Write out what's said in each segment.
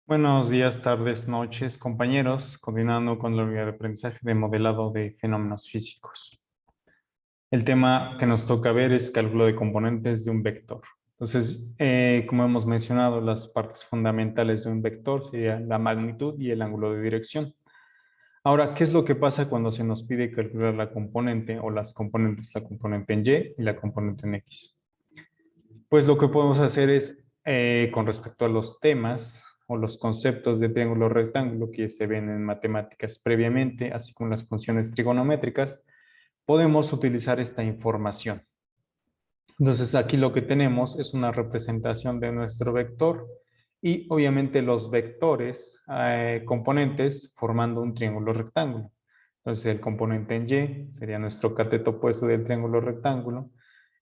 Buenos días, tardes, noches, compañeros, continuando con la unidad de aprendizaje de modelado de fenómenos físicos. El tema que nos toca ver es cálculo de componentes de un vector. Entonces, como hemos mencionado, las partes fundamentales de un vector serían la magnitud y el ángulo de dirección. Ahora, ¿qué es lo que pasa cuando se nos pide calcular la componente o las componentes, la componente en Y y la componente en X? Pues lo que podemos hacer es, con respecto a los temas o los conceptos de triángulo rectángulo que se ven en matemáticas previamente, así como las funciones trigonométricas, podemos utilizar esta información. Entonces aquí lo que tenemos es una representación de nuestro vector y obviamente los vectores componentes formando un triángulo rectángulo. Entonces el componente en Y sería nuestro cateto opuesto del triángulo rectángulo.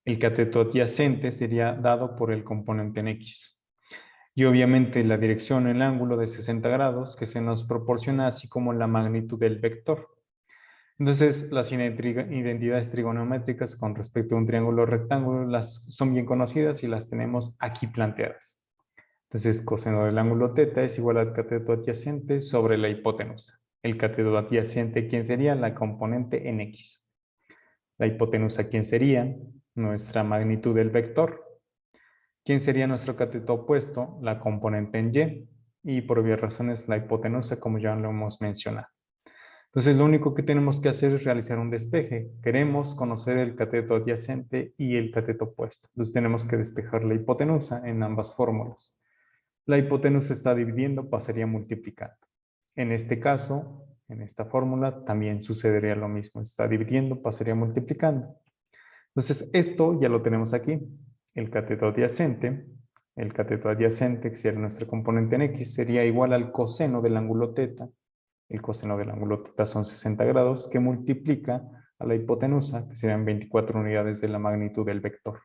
El cateto adyacente sería dado por el componente en X. Y obviamente la dirección, el ángulo de 60 grados que se nos proporciona, así como la magnitud del vector. Entonces, las identidades trigonométricas con respecto a un triángulo rectángulo son bien conocidas y las tenemos aquí planteadas. Entonces, coseno del ángulo θ es igual al cateto adyacente sobre la hipotenusa. El cateto adyacente, ¿quién sería? La componente en X. La hipotenusa, ¿quién sería? Nuestra magnitud del vector. ¿Quién sería nuestro cateto opuesto? La componente en Y. Y por obvias razones, la hipotenusa, como ya lo hemos mencionado. Entonces, lo único que tenemos que hacer es realizar un despeje. Queremos conocer el cateto adyacente y el cateto opuesto. Entonces, tenemos que despejar la hipotenusa en ambas fórmulas. La hipotenusa está dividiendo, pasaría multiplicando. En este caso, en esta fórmula, también sucedería lo mismo. Está dividiendo, pasaría multiplicando. Entonces, esto ya lo tenemos aquí. El cateto adyacente, que sería nuestro componente en X, sería igual al coseno del ángulo θ. El coseno del ángulo θ son 60 grados, que multiplica a la hipotenusa, que serían 24 unidades de la magnitud del vector.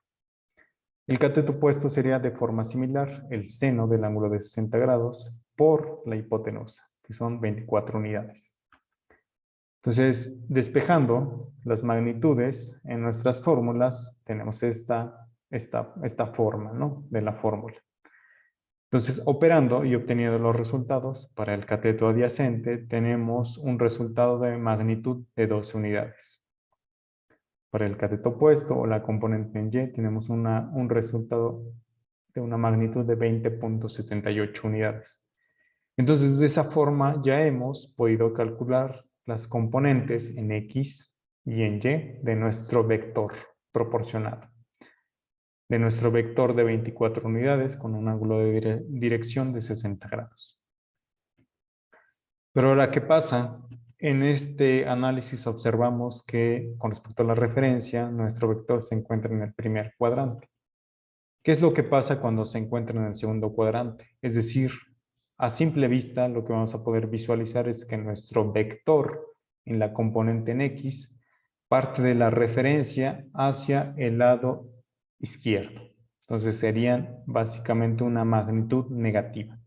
El cateto opuesto sería de forma similar el seno del ángulo de 60 grados por la hipotenusa, que son 24 unidades. Entonces, despejando las magnitudes en nuestras fórmulas, tenemos esta forma, ¿no?, de la fórmula. Entonces, operando y obteniendo los resultados para el cateto adyacente, tenemos un resultado de magnitud de 12 unidades. Para el cateto opuesto o la componente en Y, tenemos un resultado de una magnitud de 20.78 unidades. Entonces, de esa forma ya hemos podido calcular las componentes en X y en Y de nuestro vector proporcionado. De nuestro vector de 24 unidades con un ángulo de dirección de 60 grados. Pero ahora, ¿qué pasa? En este análisis observamos que con respecto a la referencia, nuestro vector se encuentra en el primer cuadrante. ¿Qué es lo que pasa cuando se encuentra en el segundo cuadrante? Es decir, a simple vista, lo que vamos a poder visualizar es que nuestro vector en la componente en X parte de la referencia hacia el lado izquierdo. Entonces serían básicamente una magnitud negativa.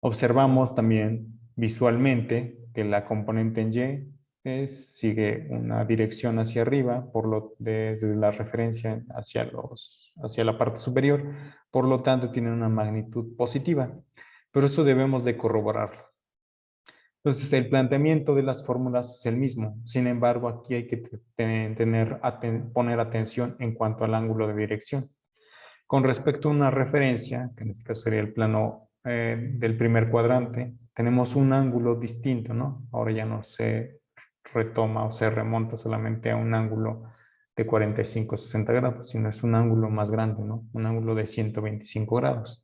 Observamos también visualmente que la componente en Y sigue una dirección hacia arriba, desde la referencia hacia la parte superior, por lo tanto tiene una magnitud positiva, pero eso debemos de corroborarlo. Entonces, el planteamiento de las fórmulas es el mismo, sin embargo, aquí hay que poner atención en cuanto al ángulo de dirección. Con respecto a una referencia, que en este caso sería el plano del primer cuadrante, tenemos un ángulo distinto, ¿no? Ahora ya no se retoma o se remonta solamente a un ángulo de 45-60 grados, sino es un ángulo más grande, ¿no? Un ángulo de 125 grados.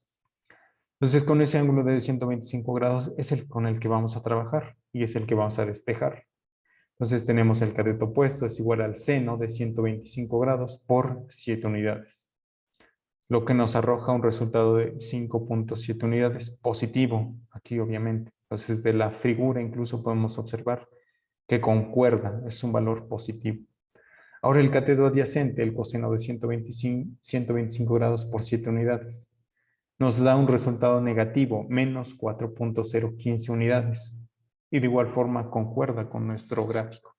Entonces, con ese ángulo de 125 grados es el con el que vamos a trabajar y es el que vamos a despejar. Entonces, tenemos el cateto opuesto es igual al seno de 125 grados por 7 unidades. Lo que nos arroja un resultado de 5.7 unidades positivo, aquí obviamente. Entonces, de la figura incluso podemos observar que concuerda, es un valor positivo. Ahora el cateto adyacente, el coseno de 125 grados por 7 unidades, nos da un resultado negativo, menos 4.015 unidades. Y de igual forma concuerda con nuestro gráfico.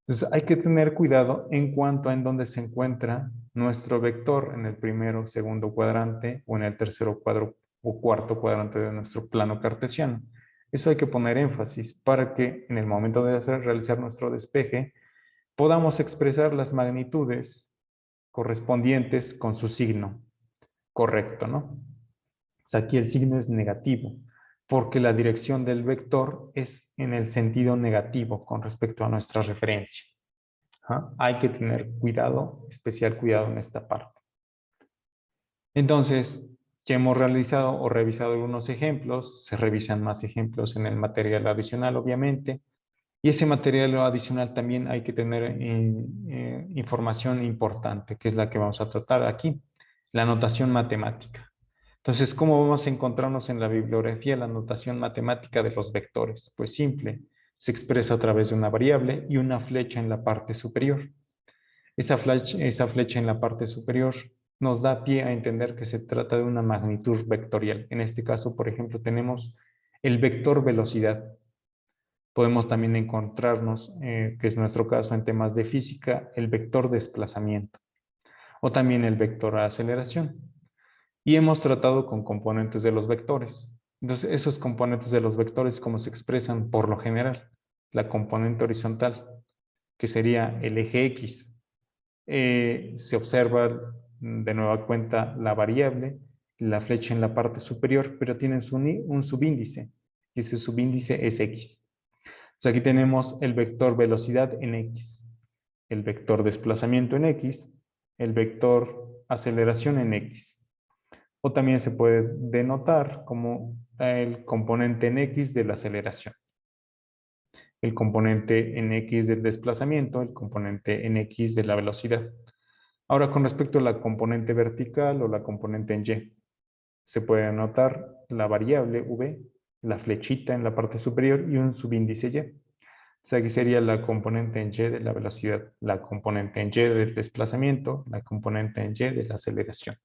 Entonces hay que tener cuidado en cuanto a en dónde se encuentra nuestro vector, en el primero, segundo cuadrante o en el tercero o cuarto cuadrante de nuestro plano cartesiano. Eso hay que poner énfasis para que en el momento de realizar nuestro despeje podamos expresar las magnitudes correspondientes con su signo correcto, ¿no? O sea, aquí el signo es negativo, porque la dirección del vector es en el sentido negativo con respecto a nuestra referencia. ¿Ah? Hay que tener cuidado, especial cuidado en esta parte. Entonces, ya hemos realizado o revisado algunos ejemplos, se revisan más ejemplos en el material adicional, obviamente, y ese material adicional también hay que tener información importante, que es la que vamos a tratar aquí, la notación matemática. Entonces, ¿cómo vamos a encontrarnos en la bibliografía la notación matemática de los vectores? Pues simple, se expresa a través de una variable y una flecha en la parte superior. Esa flecha en la parte superior nos da pie a entender que se trata de una magnitud vectorial. En este caso, por ejemplo, tenemos el vector velocidad. Podemos también encontrarnos, que es nuestro caso en temas de física, el vector desplazamiento o también el vector aceleración. Y hemos tratado con componentes de los vectores. Entonces, esos componentes de los vectores, ¿cómo se expresan por lo general? La componente horizontal, que sería el eje X. Se observa de nueva cuenta la variable, la flecha en la parte superior, pero tienen un subíndice, y ese subíndice es X. Entonces, aquí tenemos el vector velocidad en X, el vector desplazamiento en X, el vector aceleración en X. O también se puede denotar como el componente en X de la aceleración, el componente en X del desplazamiento, el componente en X de la velocidad. Ahora, con respecto a la componente vertical o la componente en Y, se puede anotar la variable V, la flechita en la parte superior y un subíndice Y. O sea, aquí sería la componente en Y de la velocidad, la componente en Y del desplazamiento, la componente en Y de la aceleración.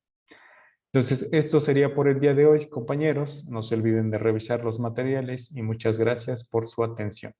Entonces, esto sería por el día de hoy, compañeros. No se olviden de revisar los materiales y muchas gracias por su atención.